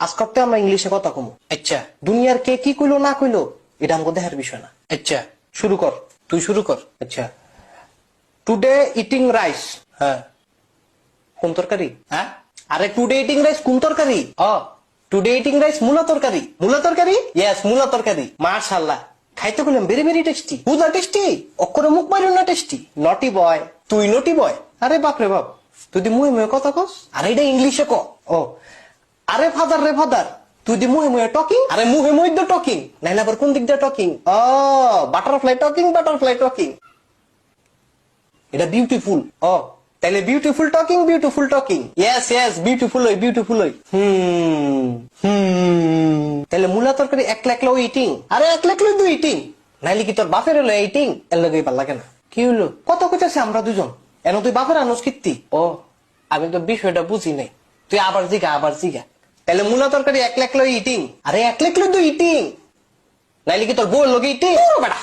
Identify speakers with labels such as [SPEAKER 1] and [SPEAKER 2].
[SPEAKER 1] আজকাতে আমরা ইংলিশে কথা কমু।
[SPEAKER 2] আচ্ছা
[SPEAKER 1] দুনিয়ার কে কি কইলো না কইলো এটা আমাকে দেখার বিষয় না।
[SPEAKER 2] আচ্ছা
[SPEAKER 1] শুরু কর।
[SPEAKER 2] তুই শুরু কর।
[SPEAKER 1] আচ্ছা, টুডে ইটিং রাইস।
[SPEAKER 2] হ্যাঁ
[SPEAKER 1] কোন তরকারি?
[SPEAKER 2] হ্যাঁ
[SPEAKER 1] আরে টুডে ইটিং রাইস কোন তরকারি?
[SPEAKER 2] ও
[SPEAKER 1] টুডে ইটিং রাইস মূলা তরকারি।
[SPEAKER 2] মূলা তরকারি।
[SPEAKER 1] ইয়েস, মূলা তরকারি। মাশাআল্লাহ, খাইতে বললাম ভেরি ভেরি টেস্টি। বুঝা টেস্টি, অক্ষরে মুখ বাইর না টেস্টি। নটি বয়।
[SPEAKER 2] তুই নটি বয়।
[SPEAKER 1] আরে বাপ রে বাপ, তুই দি মুহে মুহে কথা কস। আরে এটা ইংলিশে ক। ও আরে ফাদার রে ফাদার, তুই দি মুহে মুহে টকিং। আরে মুহে মুহে তো টকিং, নাইলে আবার কোন দিক দিয়ে টকিং? ও বাটারফ্লাই টকিং, বাটারফ্লাই টকিং। এটা বিউটিফুল। ও তাহলে beautiful talking, beautiful talking. Yes yes, beautiful হই, বিউটিফুল হই। তাহলে মূলা তরকারি একলা একলা ইটিং। আরে একলা একলা তুই ইটিং, নাইলে কি তোর বাপের হলো ইটিং? এর লগে ভাল লাগে না। কি হলো? কত কইতাছে আমরা দুজন, এন তুই বাপের আনোস কীর্তি। ও আমি তো বিষয়টা বুঝি নাই, তুই আবার জিগা, আবার জিগা। তাহলে মূলা তরকারি একলা একলা ইটিং। আরে একলা একলা তুই ইটিং, নাইলে কি তোর বউর লগে ইটিং? বেটা